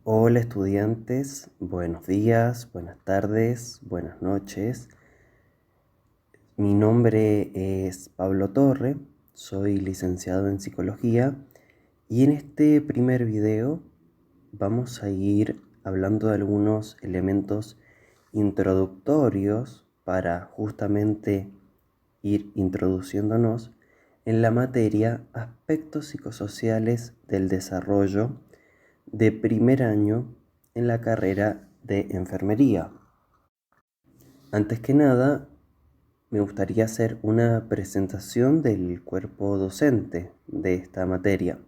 Hola estudiantes, buenos días, buenas tardes, buenas noches. Mi nombre es Pablo Torre, soy licenciado en psicología y en este primer video vamos a ir hablando de algunos elementos introductorios para justamente ir introduciéndonos en la materia aspectos psicosociales del desarrollo de primer año en la carrera de enfermería. Antes que nada, me gustaría hacer una presentación del cuerpo docente de esta materia.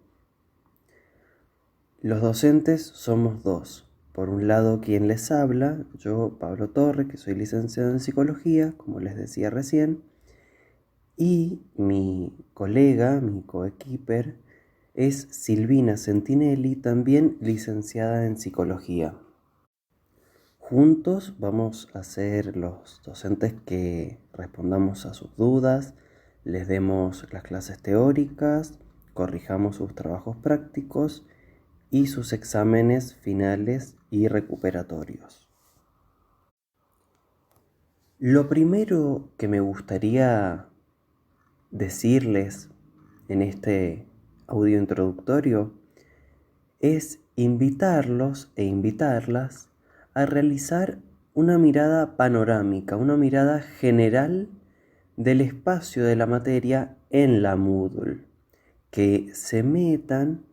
Los docentes somos dos. Por un lado, quien les habla, yo, Pablo Torre, que soy licenciado en psicología, como les decía recién, y mi colega, mi coequiper, es Silvina Sentinelli, también licenciada en psicología. Juntos vamos a ser los docentes que respondamos a sus dudas, les demos las clases teóricas, corrijamos sus trabajos prácticos y sus exámenes finales y recuperatorios. Lo primero que me gustaría decirles en este audio introductorio es invitarlos e invitarlas a realizar una mirada panorámica, una mirada general del espacio de la materia en la Moodle, que se metan,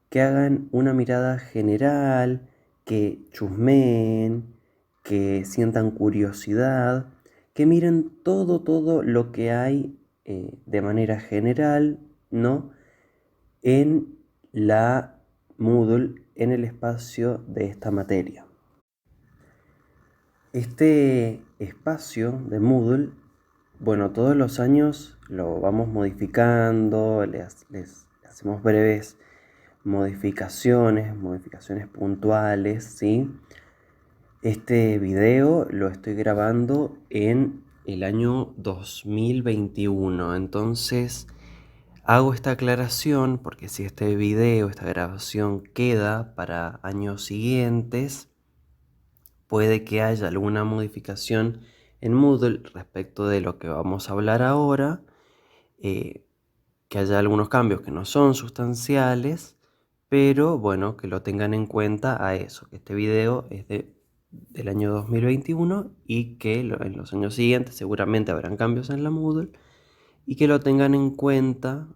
que hagan una mirada general, que chusmeen, que sientan curiosidad, que miren todo lo que hay de manera general, ¿no? En la Moodle, en el espacio de esta materia. Este espacio de Moodle, bueno, todos los años lo vamos modificando, les hacemos breves modificaciones puntuales, ¿sí? Este video lo estoy grabando en el año 2021, entonces hago esta aclaración porque si este video, esta grabación queda para años siguientes, puede que haya alguna modificación en Moodle respecto de lo que vamos a hablar ahora, que haya algunos cambios que no son sustanciales, pero bueno, que lo tengan en cuenta a eso, que este video es del año 2021 y que en los años siguientes seguramente habrán cambios en la Moodle y que lo tengan en cuenta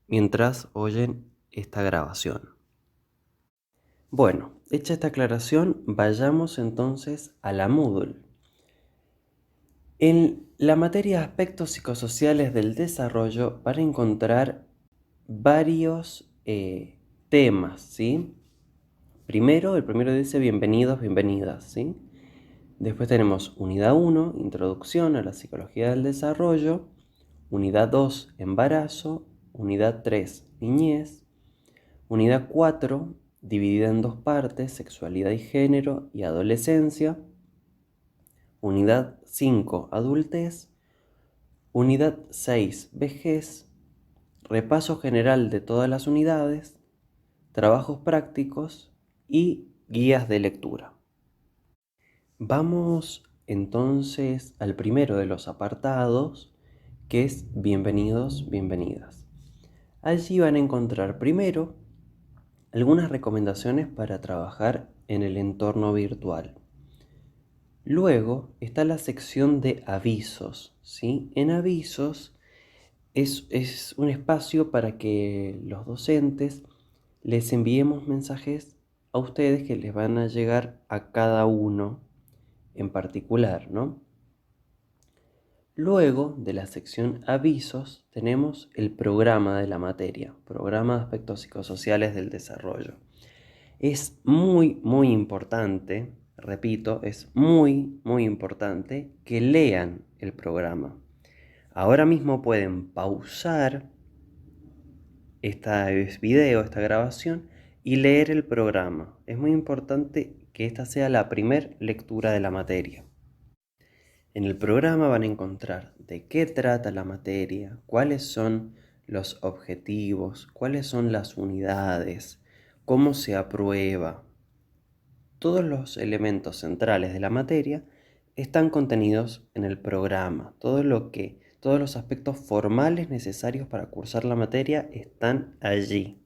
mientras oyen esta grabación. Bueno, hecha esta aclaración, vayamos entonces a la Moodle. En la materia de aspectos psicosociales del desarrollo van a encontrar varios temas, ¿sí? El primero dice bienvenidos, bienvenidas, ¿sí? Después tenemos unidad 1, introducción a la psicología del desarrollo, unidad 2, embarazo, unidad 3, niñez, unidad 4, dividida en dos partes, sexualidad y género y adolescencia, unidad 5, adultez, unidad 6, vejez, repaso general de todas las unidades, trabajos prácticos y guías de lectura. Vamos entonces al primero de los apartados, que es bienvenidos, bienvenidas. Allí van a encontrar primero algunas recomendaciones para trabajar en el entorno virtual. Luego está la sección de avisos, ¿sí? En avisos es un espacio para que los docentes les enviemos mensajes a ustedes que les van a llegar a cada uno en particular, ¿no? Luego de la sección avisos tenemos el programa de la materia, programa de aspectos psicosociales del desarrollo. Es muy importante, repito, es muy importante que lean el programa. Ahora mismo pueden pausar este video, esta grabación, y leer el programa. Es muy importante que esta sea la primera lectura de la materia. En el programa van a encontrar de qué trata la materia, cuáles son los objetivos, cuáles son las unidades, cómo se aprueba, todos los elementos centrales de la materia están contenidos en el programa. Todos los aspectos formales necesarios para cursar la materia están allí.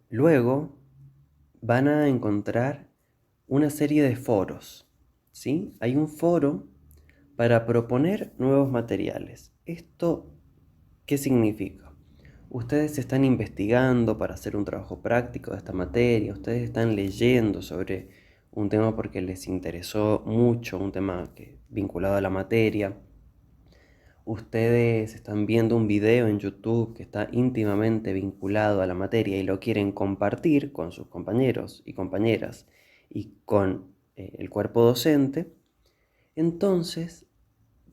Luego van a encontrar una serie de foros, ¿sí? Hay un foro para proponer nuevos materiales. ¿Esto qué significa? Ustedes están investigando para hacer un trabajo práctico de esta materia, ustedes están leyendo sobre un tema porque les interesó mucho, un tema vinculado a la materia. Ustedes están viendo un video en YouTube que está íntimamente vinculado a la materia y lo quieren compartir con sus compañeros y compañeras y con el cuerpo docente. Entonces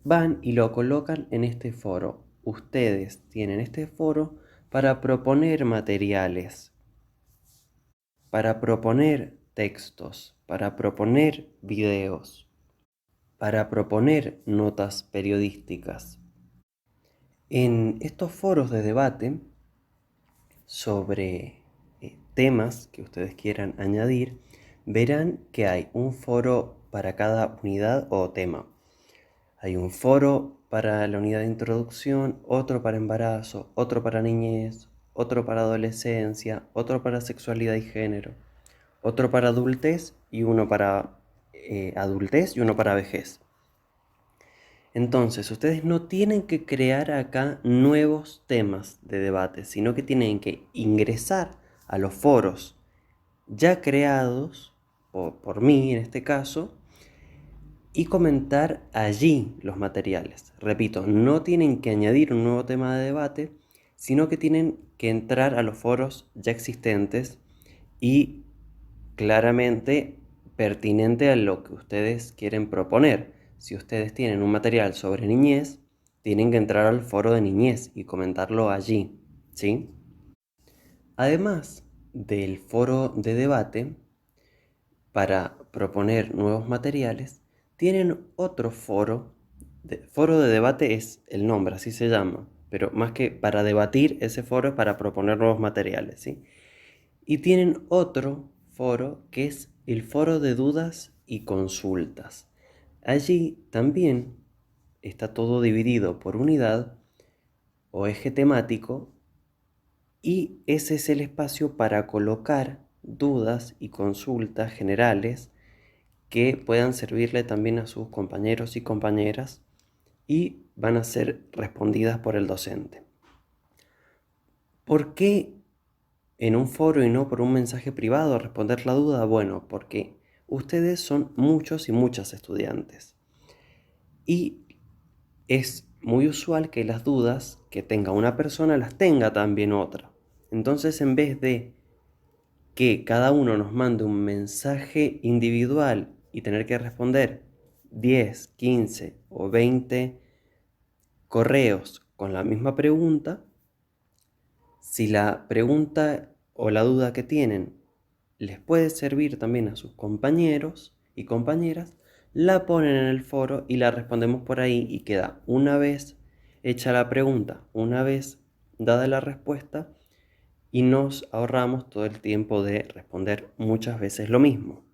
van y lo colocan en este foro. Ustedes tienen este foro para proponer materiales, para proponer textos, para proponer videos, para proponer notas periodísticas. En estos foros de debate sobre temas que ustedes quieran añadir, verán que hay un foro para cada unidad o tema. Hay un foro para la unidad de introducción, otro para embarazo, otro para niñez, otro para adolescencia, otro para sexualidad y género, otro para adultez y uno para vejez. Entonces, ustedes no tienen que crear acá nuevos temas de debate, sino que tienen que ingresar a los foros ya creados por mí en este caso y comentar allí los materiales. Repito, no tienen que añadir un nuevo tema de debate, sino que tienen que entrar a los foros ya existentes y claramente pertinente a lo que ustedes quieren proponer. Si ustedes tienen un material sobre niñez, tienen que entrar al foro de niñez y comentarlo allí, ¿sí? Además del foro de debate, para proponer nuevos materiales, tienen otro foro. Foro de debate es el nombre, así se llama, pero más que para debatir, ese foro es para proponer nuevos materiales, ¿sí? Y tienen otro foro que es el foro de dudas y consultas. Allí también está todo dividido por unidad o eje temático y ese es el espacio para colocar dudas y consultas generales que puedan servirle también a sus compañeros y compañeras y van a ser respondidas por el docente. ¿Por qué en un foro y no por un mensaje privado responder la duda? Bueno, porque ustedes son muchos y muchas estudiantes y es muy usual que las dudas que tenga una persona las tenga también otra. Entonces, en vez de que cada uno nos mande un mensaje individual y tener que responder 10, 15 o 20 correos con la misma pregunta, si la pregunta o la duda que tienen les puede servir también a sus compañeros y compañeras, la ponen en el foro y la respondemos por ahí y queda una vez hecha la pregunta, una vez dada la respuesta y nos ahorramos todo el tiempo de responder muchas veces lo mismo.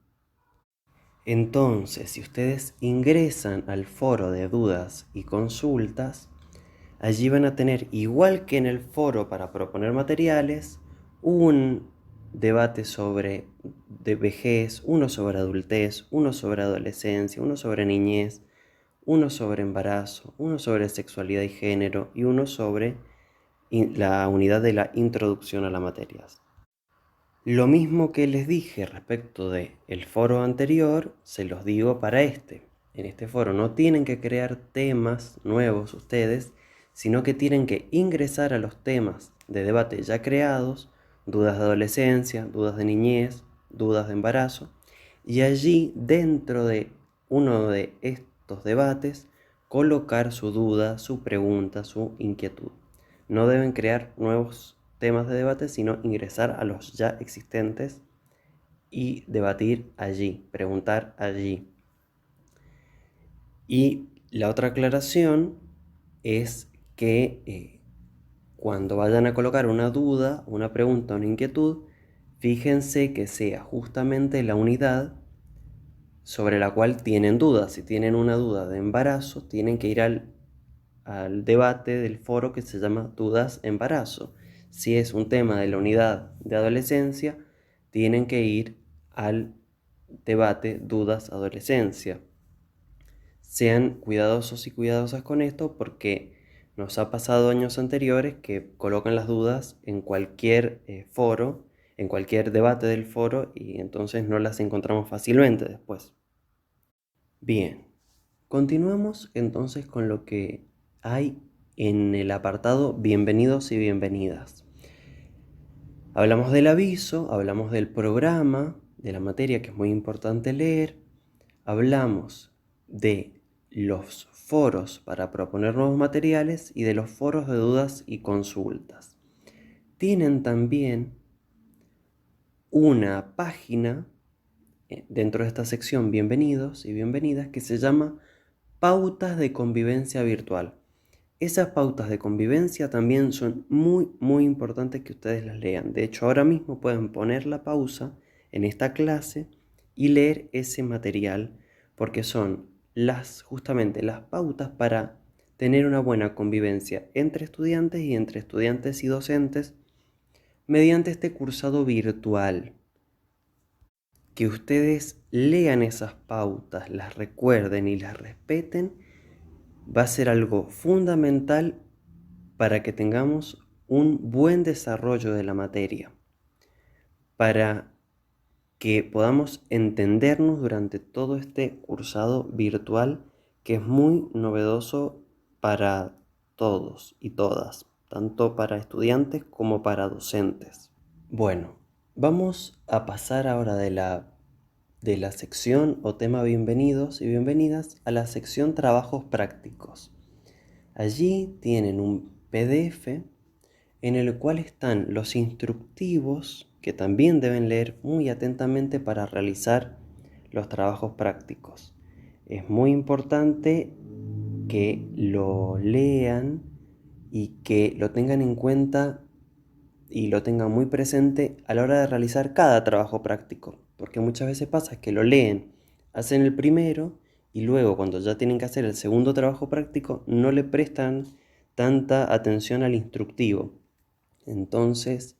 Entonces, si ustedes ingresan al foro de dudas y consultas, allí van a tener, igual que en el foro para proponer materiales, un debate sobre de vejez, uno sobre adultez, uno sobre adolescencia, uno sobre niñez, uno sobre embarazo, uno sobre sexualidad y género y uno sobre la unidad de la introducción a las materias. Lo mismo que les dije respecto del foro anterior, se los digo para este. En este foro no tienen que crear temas nuevos ustedes, sino que tienen que ingresar a los temas de debate ya creados, dudas de adolescencia, dudas de niñez, dudas de embarazo, y allí dentro de uno de estos debates colocar su duda, su pregunta, su inquietud. No deben crear nuevos temas de debate, sino ingresar a los ya existentes y debatir allí, preguntar allí. Y la otra aclaración es que cuando vayan a colocar una duda, una pregunta, una inquietud, fíjense que sea justamente la unidad sobre la cual tienen dudas. Si tienen una duda de embarazo, tienen que ir al debate del foro que se llama Dudas Embarazo. Si es un tema de la unidad de adolescencia, tienen que ir al debate Dudas Adolescencia. Sean cuidadosos y cuidadosas con esto porque nos ha pasado años anteriores que colocan las dudas en cualquier foro, en cualquier debate del foro y entonces no las encontramos fácilmente después. Bien, continuamos entonces con lo que hay en el apartado Bienvenidos y bienvenidas. Hablamos del aviso, hablamos del programa, de la materia que es muy importante leer, hablamos de los foros para proponer nuevos materiales y de los foros de dudas y consultas. Tienen también una página dentro de esta sección Bienvenidos y bienvenidas que se llama Pautas de convivencia virtual. Esas pautas de convivencia también son muy importantes que ustedes las lean. De hecho, ahora mismo pueden poner la pausa en esta clase y leer ese material porque son justamente las pautas para tener una buena convivencia entre estudiantes y entre estudiantes y docentes mediante este cursado virtual. Que ustedes lean esas pautas, las recuerden y las respeten va a ser algo fundamental para que tengamos un buen desarrollo de la materia, para que podamos entendernos durante todo este cursado virtual que es muy novedoso para todos y todas, tanto para estudiantes como para docentes. Bueno, vamos a pasar ahora de la sección o tema bienvenidos y bienvenidas a la sección trabajos prácticos. Allí tienen un PDF en el cual están los instructivos que también deben leer muy atentamente para realizar los trabajos prácticos. Es muy importante que lo lean y que lo tengan en cuenta y lo tengan muy presente a la hora de realizar cada trabajo práctico, porque muchas veces pasa que lo leen, hacen el primero y luego cuando ya tienen que hacer el segundo trabajo práctico no le prestan tanta atención al instructivo. Entonces,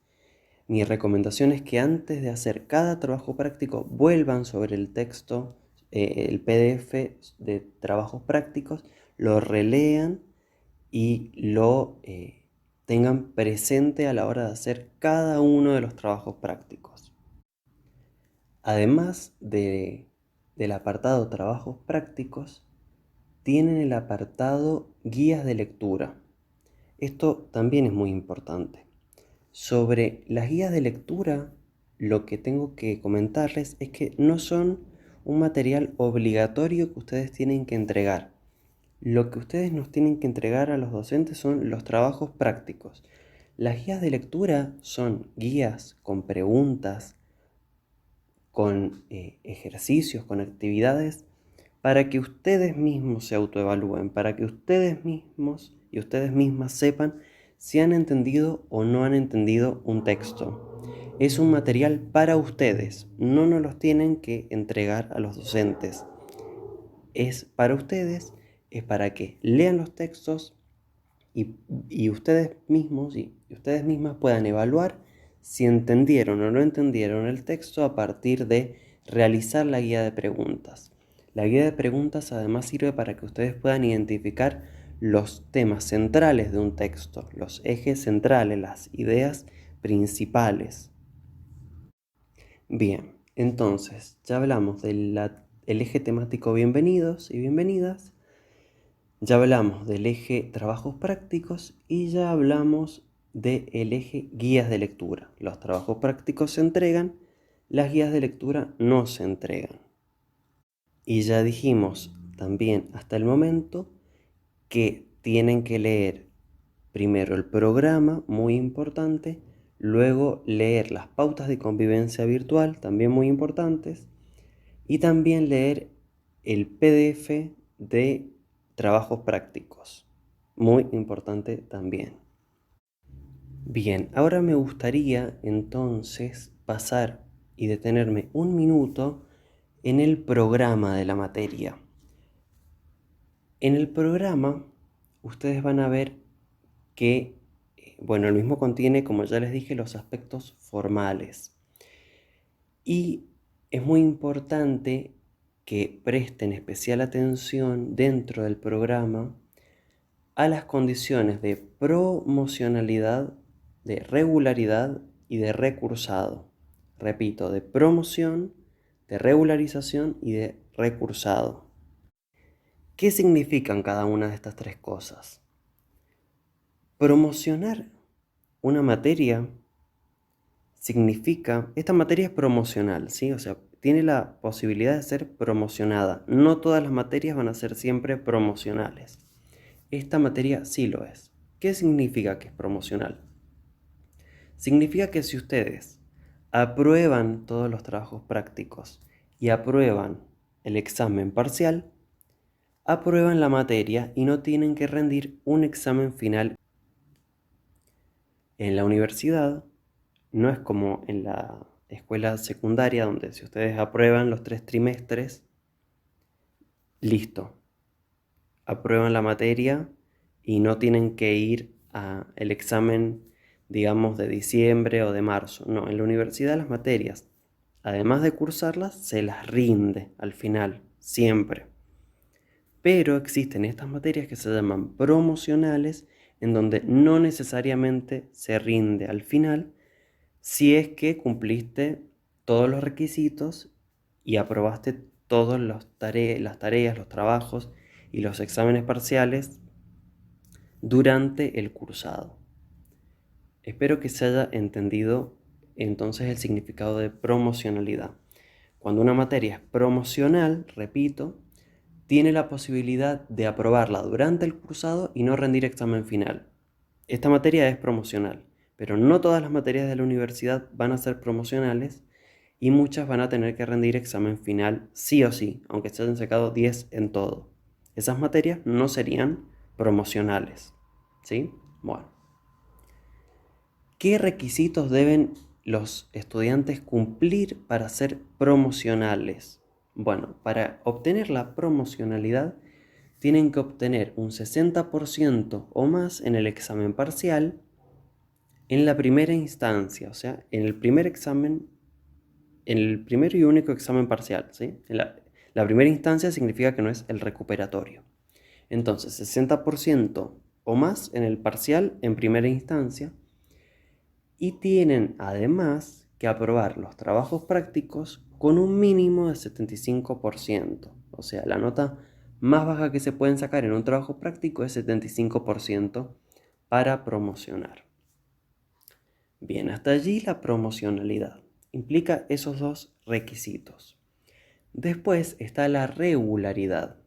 mi recomendación es que antes de hacer cada trabajo práctico vuelvan sobre el texto, el PDF de trabajos prácticos, lo relean y lo tengan presente a la hora de hacer cada uno de los trabajos prácticos. Además del apartado trabajos prácticos, tienen el apartado guías de lectura. Esto también es muy importante. Sobre las guías de lectura, lo que tengo que comentarles es que no son un material obligatorio que ustedes tienen que entregar. Lo que ustedes nos tienen que entregar a los docentes son los trabajos prácticos. Las guías de lectura son guías con preguntas, con ejercicios, con actividades, para que ustedes mismos se autoevalúen, para que ustedes mismos y ustedes mismas sepan si han entendido o no han entendido un texto. Es un material para ustedes, no nos los tienen que entregar a los docentes. Es para ustedes, es para que lean los textos y ustedes mismos y ustedes mismas puedan evaluar si entendieron o no entendieron el texto a partir de realizar la guía de preguntas. La guía de preguntas además sirve para que ustedes puedan identificar los temas centrales de un texto, los ejes centrales, las ideas principales. Bien, entonces ya hablamos del eje temático bienvenidos y bienvenidas. Ya hablamos del eje trabajos prácticos y ya hablamos del eje guías de lectura. Los trabajos prácticos se entregan, las guías de lectura no se entregan. Y ya dijimos también hasta el momento que tienen que leer primero el programa, muy importante, luego leer las pautas de convivencia virtual, también muy importantes, y también leer el PDF de trabajos prácticos, muy importante también. Bien, ahora me gustaría entonces pasar y detenerme un minuto en el programa de la materia. En el programa ustedes van a ver que, el mismo contiene, como ya les dije, los aspectos formales. Y es muy importante que presten especial atención dentro del programa a las condiciones de promocionalidad, de regularidad y de recursado. Repito, de promoción, de regularización y de recursado. ¿Qué significan cada una de estas tres cosas? Promocionar una materia significa, esta materia es promocional, ¿sí? O sea, tiene la posibilidad de ser promocionada. No todas las materias van a ser siempre promocionales. Esta materia sí lo es. ¿Qué significa que es promocional? Significa que si ustedes aprueban todos los trabajos prácticos y aprueban el examen parcial, aprueban la materia y no tienen que rendir un examen final. En la universidad no es como en la escuela secundaria, donde si ustedes aprueban los 3 trimestres, listo, aprueban la materia y no tienen que ir al examen, digamos, de diciembre o de marzo. No, en la universidad las materias, además de cursarlas, se las rinde al final, siempre. Pero existen estas materias que se llaman promocionales, en donde no necesariamente se rinde al final, si es que cumpliste todos los requisitos y aprobaste todas las tareas, los trabajos y los exámenes parciales durante el cursado. Espero que se haya entendido entonces el significado de promocionalidad. Cuando una materia es promocional, repito, tiene la posibilidad de aprobarla durante el cursado y no rendir examen final. Esta materia es promocional, pero no todas las materias de la universidad van a ser promocionales y muchas van a tener que rendir examen final sí o sí, aunque se hayan sacado 10 en todo. Esas materias no serían promocionales, ¿sí? Bueno, ¿qué requisitos deben los estudiantes cumplir para ser promocionales? Bueno, para obtener la promocionalidad tienen que obtener un 60% o más en el examen parcial en la primera instancia, o sea, en el primer examen, en el primer y único examen parcial, ¿sí? La primera instancia significa que no es el recuperatorio. Entonces, 60% o más en el parcial en primera instancia, y tienen además que aprobar los trabajos prácticos con un mínimo de 75%. O sea, la nota más baja que se pueden sacar en un trabajo práctico es 75% para promocionar. Bien, hasta allí la promocionalidad. Implica esos dos requisitos. Después está la regularidad.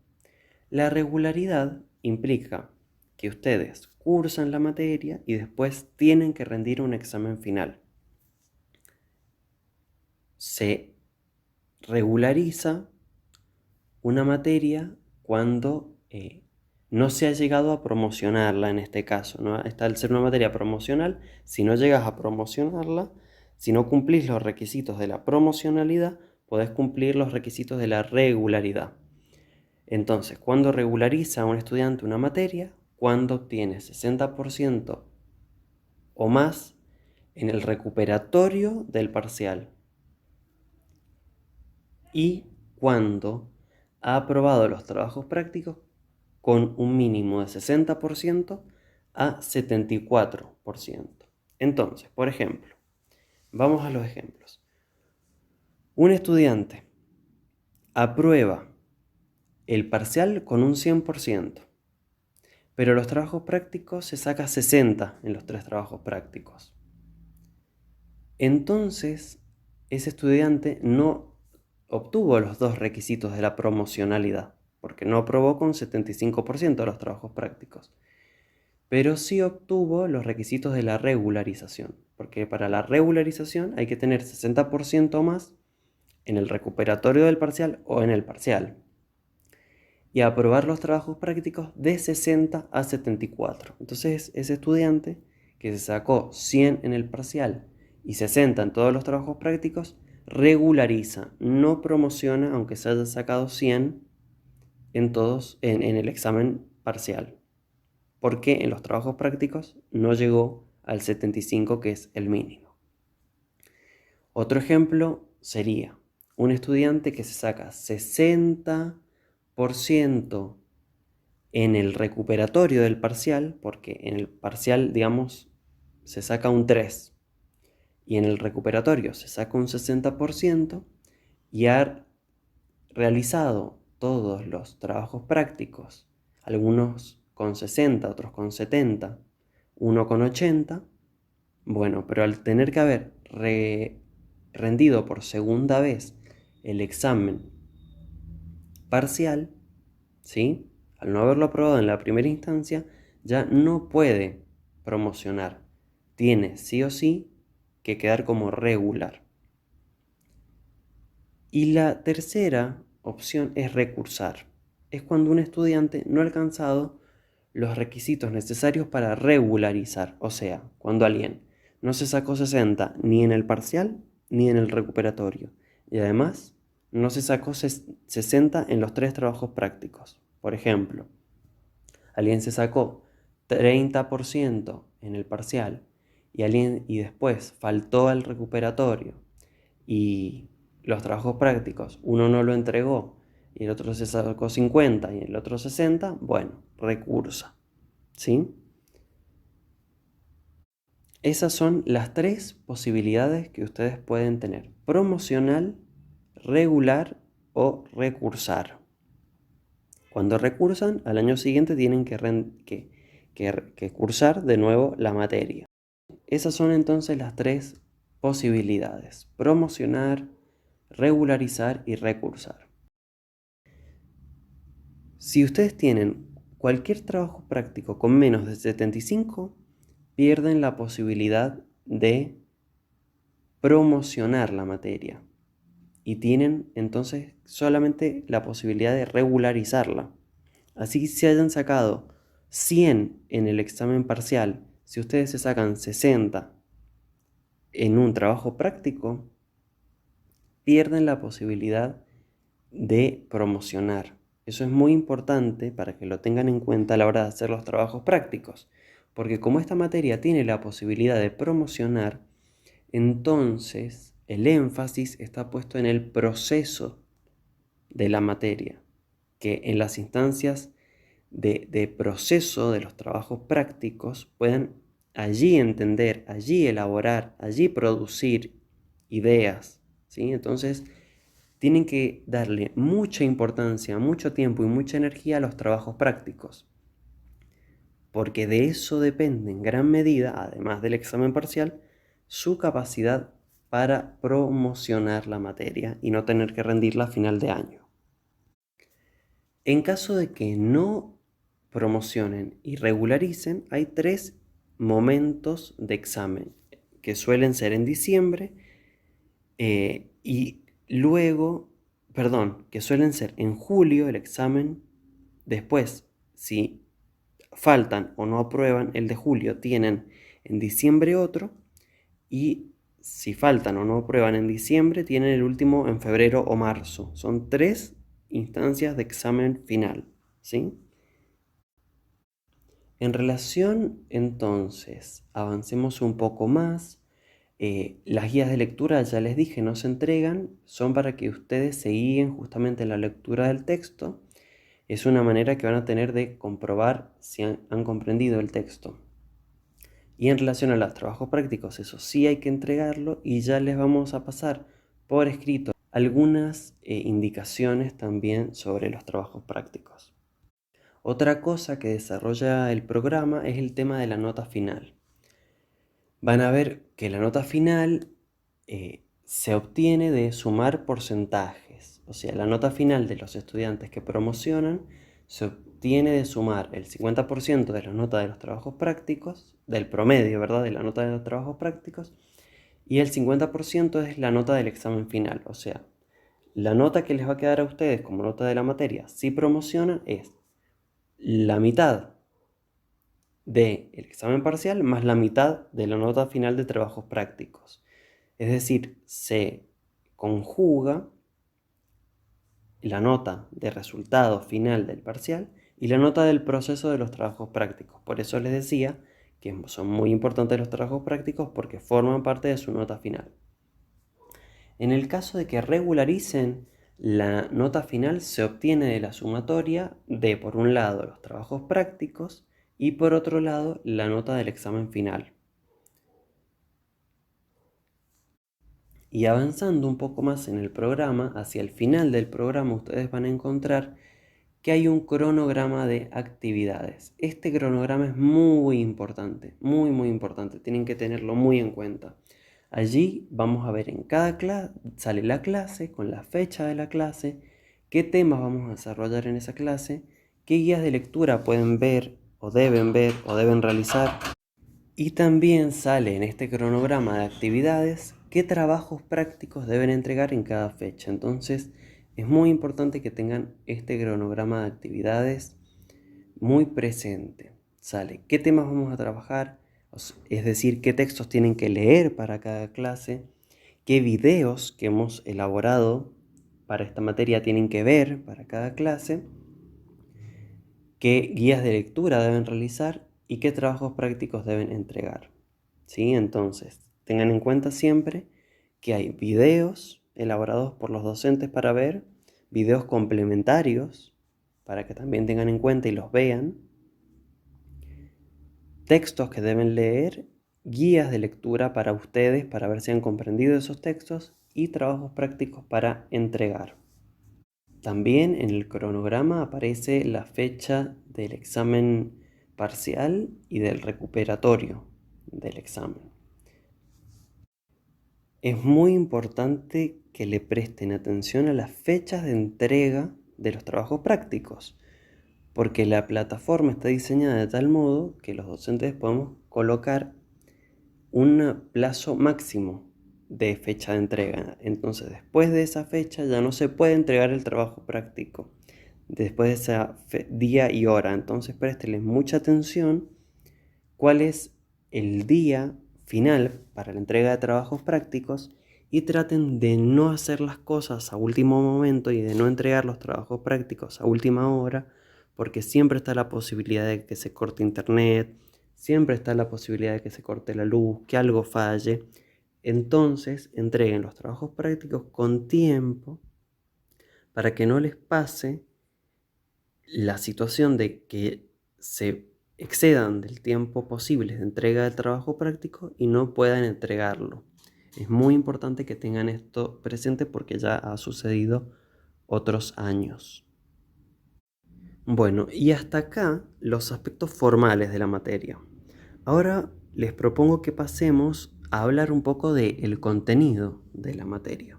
La regularidad implica que ustedes cursan la materia y después tienen que rendir un examen final. Se regulariza una materia cuando no se ha llegado a promocionarla en este caso, ¿no? Al ser una materia promocional, si no llegas a promocionarla, si no cumplís los requisitos de la promocionalidad, podés cumplir los requisitos de la regularidad. Entonces, cuando regulariza un estudiante una materia, cuando obtiene 60% o más en el recuperatorio del parcial y cuando ha aprobado los trabajos prácticos con un mínimo de 60% a 74%. Entonces, por ejemplo, vamos a los ejemplos. Un estudiante aprueba el parcial con un 100%, pero los trabajos prácticos se saca 60 en los 3 trabajos prácticos. Entonces, ese estudiante no obtuvo los 2 requisitos de la promocionalidad, porque no aprobó con 75% de los trabajos prácticos. Pero sí obtuvo los requisitos de la regularización, porque para la regularización hay que tener 60% más en el recuperatorio del parcial o en el parcial, y aprobar los trabajos prácticos de 60 a 74. Entonces, ese estudiante que se sacó 100 en el parcial y 60 en todos los trabajos prácticos, regulariza, no promociona aunque se haya sacado 100 en todos en el examen parcial, porque en los trabajos prácticos no llegó al 75, que es el mínimo. Otro ejemplo sería un estudiante que se saca 60% en el recuperatorio del parcial, porque en el parcial, digamos, se saca un 3 y en el recuperatorio se saca un 60% y ha realizado todos los trabajos prácticos, algunos con 60, otros con 70, uno con 80, bueno, pero al tener que haber rendido por segunda vez el examen parcial, ¿sí? Al no haberlo aprobado en la primera instancia, ya no puede promocionar. Tiene sí o sí que quedar como regular. Y la tercera opción es recursar. Es cuando un estudiante no ha alcanzado los requisitos necesarios para regularizar. O sea, cuando alguien no se sacó 60 ni en el parcial ni en el recuperatorio. Y además no se sacó 60 en los 3 trabajos prácticos. Por ejemplo, alguien se sacó 30% en el parcial y después faltó al recuperatorio y los trabajos prácticos, uno no lo entregó y el otro se sacó 50 y el otro 60, bueno, recursa, ¿sí? Esas son las 3 posibilidades que ustedes pueden tener: promocional, regular o recursar. Cuando recursan, al año siguiente tienen que cursar de nuevo la materia. Esas son entonces las 3 posibilidades: promocionar, regularizar y recursar. Si ustedes tienen cualquier trabajo práctico con menos de 75, pierden la posibilidad de promocionar la materia y tienen entonces solamente la posibilidad de regularizarla. Así que si hayan sacado 100 en el examen parcial, si ustedes se sacan 60 en un trabajo práctico, pierden la posibilidad de promocionar. Eso es muy importante para que lo tengan en cuenta a la hora de hacer los trabajos prácticos, porque como esta materia tiene la posibilidad de promocionar, entonces el énfasis está puesto en el proceso de la materia, que en las instancias de proceso de los trabajos prácticos puedan allí entender, allí elaborar, allí producir ideas, ¿sí? Entonces tienen que darle mucha importancia, mucho tiempo y mucha energía a los trabajos prácticos, porque de eso depende en gran medida, además del examen parcial, su capacidad para promocionar la materia y no tener que rendirla a final de año. En caso de que no promocionen y regularicen, hay 3 momentos de examen que suelen ser en diciembre y luego, que suelen ser en julio el examen. Después, si faltan o no aprueban el de julio, tienen en diciembre otro, y si faltan o no aprueban en diciembre, tienen el último en febrero o marzo. Son 3 instancias de examen final, ¿sí? En relación, entonces, avancemos un poco más. Las guías de lectura, ya les dije, no se entregan, son para que ustedes se guíen justamente en la lectura del texto. Es una manera que van a tener de comprobar si han comprendido el texto. Y en relación a los trabajos prácticos, eso sí hay que entregarlo, y ya les vamos a pasar por escrito algunas indicaciones también sobre los trabajos prácticos. Otra cosa que desarrolla el programa es el tema de la nota final. Van a ver que la nota final se obtiene de sumar porcentajes. O sea, la nota final de los estudiantes que promocionan se obtiene de sumar el 50% de la nota de los trabajos prácticos, del promedio, ¿verdad?, de la nota de los trabajos prácticos, y el 50% es la nota del examen final. O sea, la nota que les va a quedar a ustedes como nota de la materia si promocionan es la mitad del examen parcial más la mitad de la nota final de trabajos prácticos. Es decir, se conjuga la nota de resultado final del parcial y la nota del proceso de los trabajos prácticos. Por eso les decía que son muy importantes los trabajos prácticos porque forman parte de su nota final. En el caso de que regularicen, la nota final se obtiene de la sumatoria de, por un lado, los trabajos prácticos y por otro lado, la nota del examen final. Y avanzando un poco más en el programa, hacia el final del programa ustedes van a encontrar que hay un cronograma de actividades. Este cronograma es muy importante, muy importante, tienen que tenerlo muy en cuenta. Allí vamos a ver en cada clase, sale la clase con la fecha de la clase, qué temas vamos a desarrollar en esa clase, qué guías de lectura pueden ver o deben realizar. Y también sale en este cronograma de actividades qué trabajos prácticos deben entregar en cada fecha. Entonces es muy importante que tengan este cronograma de actividades muy presente. Sale qué temas vamos a trabajar, es decir, qué textos tienen que leer para cada clase, qué videos que hemos elaborado para esta materia tienen que ver para cada clase, qué guías de lectura deben realizar y qué trabajos prácticos deben entregar. ¿Sí? Entonces, tengan en cuenta siempre que hay videos elaborados por los docentes para ver, videos complementarios para que también tengan en cuenta y los vean, textos que deben leer, guías de lectura para ustedes para ver si han comprendido esos textos y trabajos prácticos para entregar. También en el cronograma aparece la fecha del examen parcial y del recuperatorio del examen. Es muy importante que le presten atención a las fechas de entrega de los trabajos prácticos, porque la plataforma está diseñada de tal modo que los docentes podemos colocar un plazo máximo de fecha de entrega. Entonces, después de esa fecha ya no se puede entregar el trabajo práctico, después de ese día y hora. Entonces, préstenle mucha atención cuál es el día final para la entrega de trabajos prácticos y traten de no hacer las cosas a último momento y de no entregar los trabajos prácticos a última hora, porque siempre está la posibilidad de que se corte internet, siempre está la posibilidad de que se corte la luz, que algo falle. Entonces entreguen los trabajos prácticos con tiempo para que no les pase la situación de que se excedan del tiempo posible de entrega del trabajo práctico y no puedan entregarlo. Es muy importante que tengan esto presente porque ya ha sucedido otros años. Bueno, y hasta acá los aspectos formales de la materia. Ahora les propongo que pasemos a hablar un poco del contenido de la materia.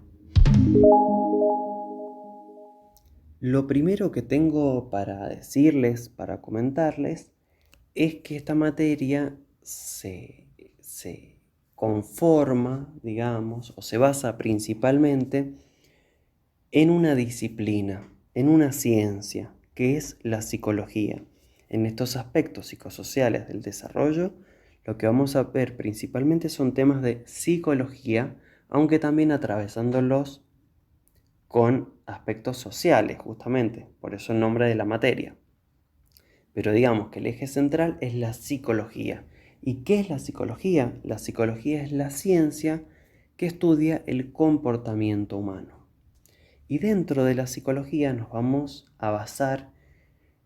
Lo primero que tengo para decirles, para comentarles, es que esta materia se conforma, digamos, o se basa principalmente en una disciplina, en una ciencia, que es la psicología. En estos aspectos psicosociales del desarrollo, lo que vamos a ver principalmente son temas de psicología, aunque también atravesándolos con aspectos sociales, justamente, por eso el nombre de la materia. Pero digamos que el eje central es la psicología. ¿Y qué es la psicología? La psicología es la ciencia que estudia el comportamiento humano. Y dentro de la psicología nos vamos a basar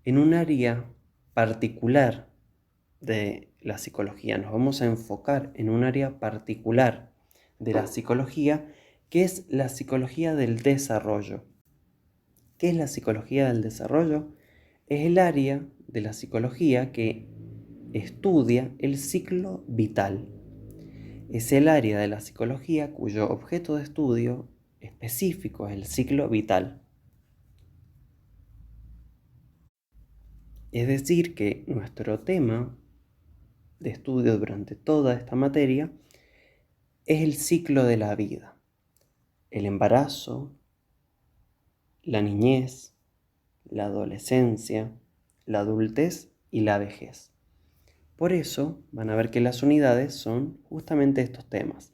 en un área particular de la psicología. Nos vamos a enfocar en un área particular de la psicología, que es la psicología del desarrollo. ¿Qué es la psicología del desarrollo? Es el área de la psicología que estudia el ciclo vital. Es el área de la psicología cuyo objeto de estudio específico es el ciclo vital. Es decir, que nuestro tema de estudio durante toda esta materia es el ciclo de la vida. El embarazo, la niñez, la adolescencia, la adultez y la vejez. Por eso van a ver que las unidades son justamente estos temas.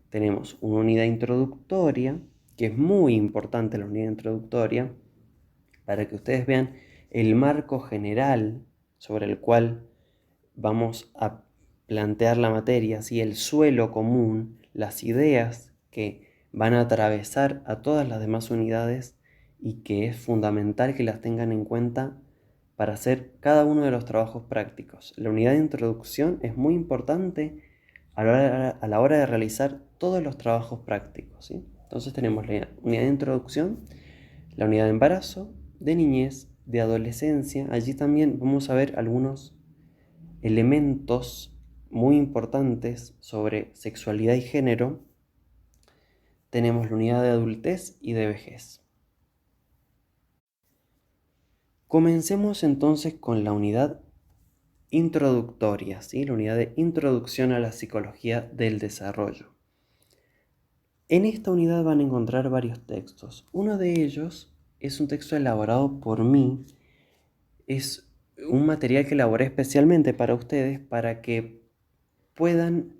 tenemos una unidad introductoria, que es muy importante la unidad introductoria, para que ustedes vean el marco general sobre el cual vamos a plantear la materia, ¿sí? El suelo común, las ideas que van a atravesar a todas las demás unidades y que es fundamental que las tengan en cuenta para hacer cada uno de los trabajos prácticos. La unidad de introducción es muy importante a la hora de realizar todos los trabajos prácticos, ¿sí? Entonces tenemos la unidad de introducción, la unidad de embarazo, de niñez, de adolescencia. Allí también vamos a ver algunos elementos muy importantes sobre sexualidad y género. Tenemos la unidad de adultez y de vejez. Comencemos entonces con la unidad introductoria, ¿sí? La unidad de introducción a la psicología del desarrollo. En esta unidad van a encontrar varios textos. Uno de ellos es un texto elaborado por mí. Es un material que elaboré especialmente para ustedes para que puedan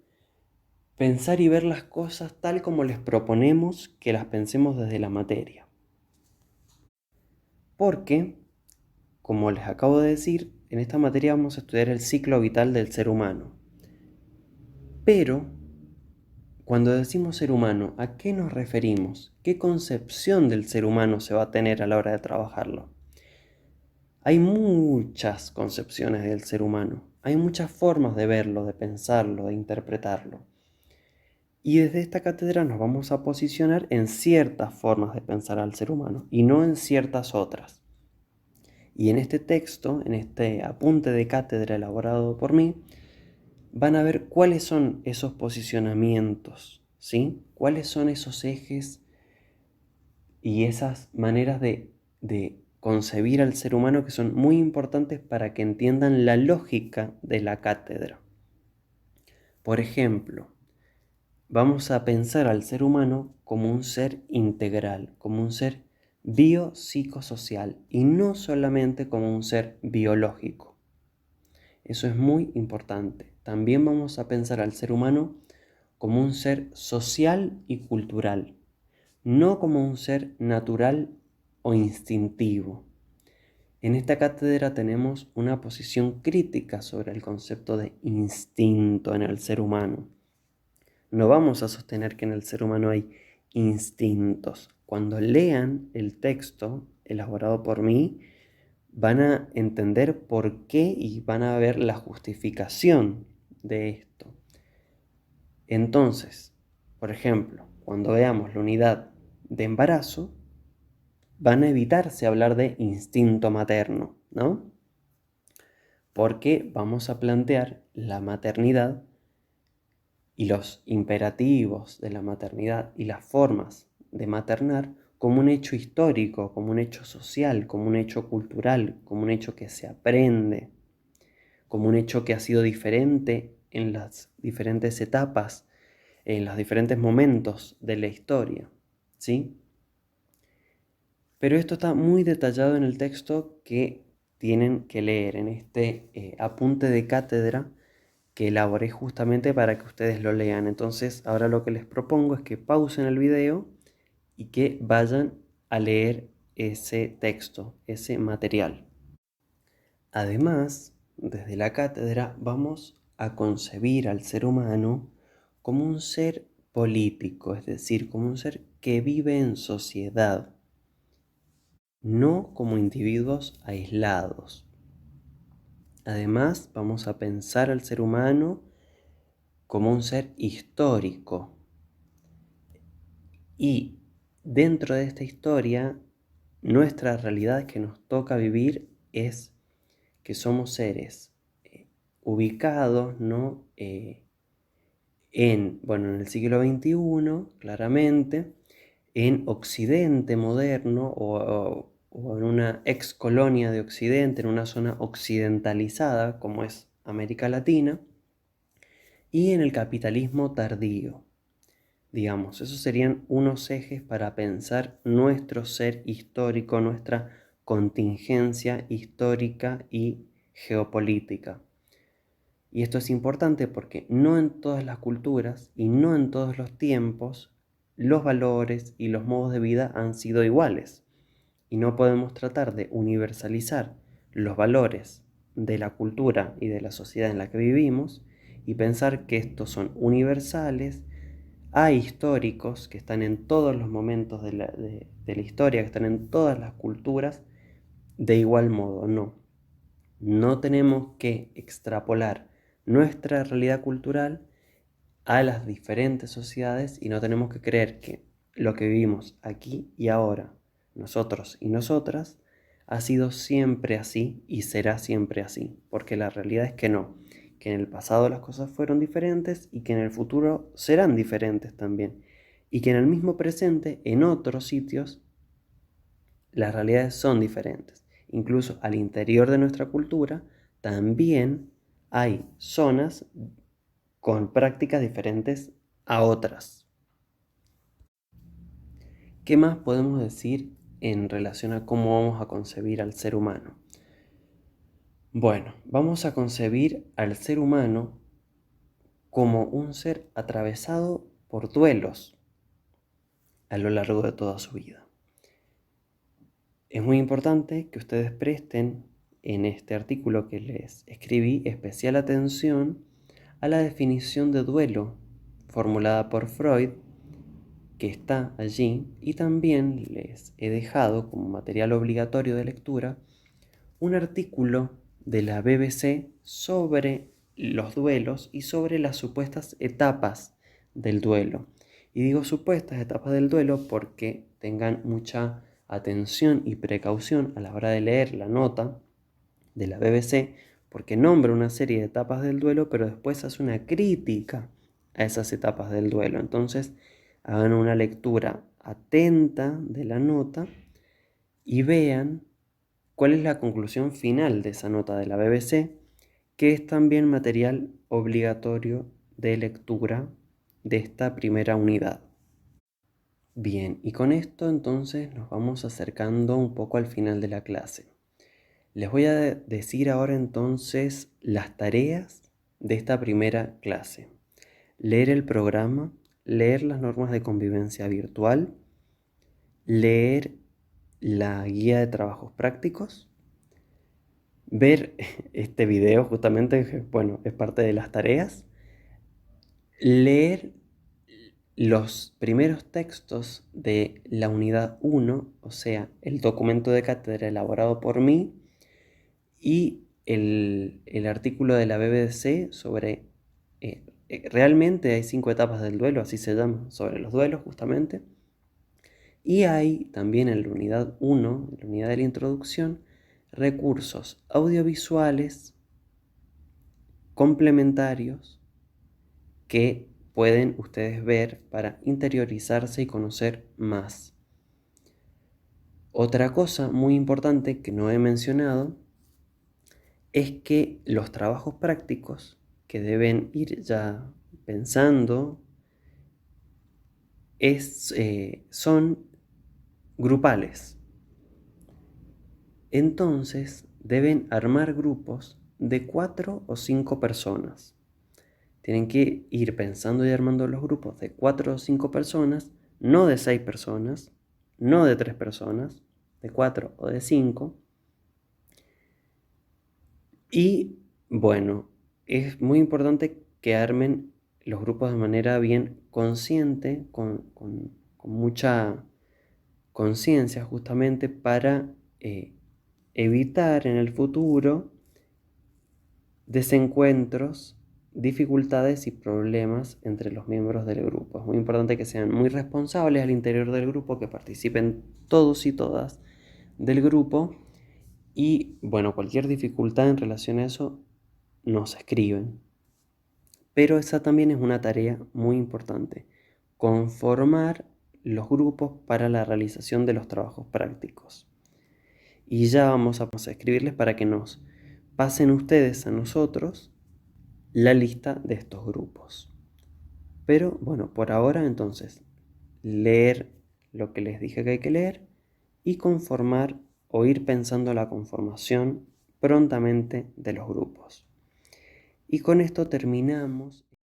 pensar y ver las cosas tal como les proponemos que las pensemos desde la materia. Porque, como les acabo de decir, en esta materia vamos a estudiar el ciclo vital del ser humano. Pero, cuando decimos ser humano, ¿a qué nos referimos? ¿Qué concepción del ser humano se va a tener a la hora de trabajarlo? Hay muchas concepciones del ser humano, hay muchas formas de verlo, de pensarlo, de interpretarlo. Y desde esta cátedra nos vamos a posicionar en ciertas formas de pensar al ser humano y no en ciertas otras. Y en este texto, en este apunte de cátedra elaborado por mí, van a ver cuáles son esos posicionamientos, ¿sí? Cuáles son esos ejes y esas maneras de concebir al ser humano que son muy importantes para que entiendan la lógica de la cátedra. Por ejemplo, vamos a pensar al ser humano como un ser integral, como un ser biopsicosocial y no solamente como un ser biológico. Eso es muy importante. También vamos a pensar al ser humano como un ser social y cultural, no como un ser natural o instintivo. En esta cátedra tenemos una posición crítica sobre el concepto de instinto en el ser humano. No vamos a sostener que en el ser humano hay instintos. Cuando lean el texto elaborado por mí, van a entender por qué y van a ver la justificación de esto. Entonces, por ejemplo, cuando veamos la unidad de embarazo, van a evitarse hablar de instinto materno, ¿no? Porque vamos a plantear la maternidad y los imperativos de la maternidad y las formas de maternar como un hecho histórico, como un hecho social, como un hecho cultural, como un hecho que se aprende, como un hecho que ha sido diferente en las diferentes etapas, en los diferentes momentos de la historia, ¿sí? Pero esto está muy detallado en el texto que tienen que leer, en este apunte de cátedra que elaboré justamente para que ustedes lo lean. Entonces, ahora lo que les propongo es que pausen el video y que vayan a leer ese texto, ese material. Además, desde la cátedra vamos a concebir al ser humano como un ser político, es decir, como un ser que vive en sociedad, no como individuos aislados. Además, vamos a pensar al ser humano como un ser histórico. Y dentro de esta historia, nuestra realidad que nos toca vivir es que somos seres ubicados, ¿no? En el siglo XXI, claramente, en Occidente moderno o en una ex colonia de Occidente, en una zona occidentalizada como es América Latina, y en el capitalismo tardío. Digamos, esos serían unos ejes para pensar nuestro ser histórico, nuestra contingencia histórica y geopolítica. Y esto es importante porque no en todas las culturas y no en todos los tiempos los valores y los modos de vida han sido iguales. Y no podemos tratar de universalizar los valores de la cultura y de la sociedad en la que vivimos y pensar que estos son universales, ahistóricos, que están en todos los momentos de la historia, que están en todas las culturas, de igual modo. No, no tenemos que extrapolar nuestra realidad cultural a las diferentes sociedades y no tenemos que creer que lo que vivimos aquí y ahora, nosotros y nosotras, ha sido siempre así y será siempre así, porque la realidad es que no, que en el pasado las cosas fueron diferentes y que en el futuro serán diferentes también, y que en el mismo presente, en otros sitios, las realidades son diferentes. Incluso al interior de nuestra cultura también hay zonas con prácticas diferentes a otras. ¿Qué más podemos decir en relación a cómo vamos a concebir al ser humano? Bueno, vamos a concebir al ser humano como un ser atravesado por duelos a lo largo de toda su vida. Es muy importante que ustedes presten en este artículo que les escribí especial atención a la definición de duelo formulada por Freud, que está allí, y también les he dejado como material obligatorio de lectura un artículo de la BBC sobre los duelos y sobre las supuestas etapas del duelo. Y digo supuestas etapas del duelo porque tengan mucha atención y precaución a la hora de leer la nota de la BBC, porque nombra una serie de etapas del duelo, pero después hace una crítica a esas etapas del duelo. Entonces, hagan una lectura atenta de la nota y vean cuál es la conclusión final de esa nota de la BBC, que es también material obligatorio de lectura de esta primera unidad. Bien, y con esto entonces nos vamos acercando un poco al final de la clase. Les voy a decir ahora entonces las tareas de esta primera clase. Leer el programa, leer las normas de convivencia virtual, leer la guía de trabajos prácticos, ver este video justamente, bueno, es parte de las tareas, leer los primeros textos de la unidad 1, o sea, el documento de cátedra elaborado por mí, y el artículo de la BBC sobre, realmente hay 5 etapas del duelo, así se llama, sobre los duelos justamente. Y hay también en la unidad 1, en la unidad de la introducción, recursos audiovisuales complementarios que pueden ustedes ver para interiorizarse y conocer más. Otra cosa muy importante que no he mencionado es que los trabajos prácticos que deben ir ya pensando son grupales. Entonces deben armar grupos de 4 o 5 personas. Tienen que ir pensando y armando los grupos de 4 o 5 personas, no de 6 personas, no de 3 personas, de 4 o de 5. Y bueno, es muy importante que armen los grupos de manera bien consciente, con mucha conciencia justamente para evitar en el futuro desencuentros, dificultades y problemas entre los miembros del grupo. Es muy importante que sean muy responsables al interior del grupo, que participen todos y todas del grupo y, bueno, cualquier dificultad en relación a eso nos escriben. Pero esa también es una tarea muy importante, conformar los grupos para la realización de los trabajos prácticos. Y ya vamos a escribirles para que nos pasen ustedes a nosotros la lista de estos grupos. Pero bueno, por ahora entonces, leer lo que les dije que hay que leer y conformar o ir pensando la conformación prontamente de los grupos. Y con esto terminamos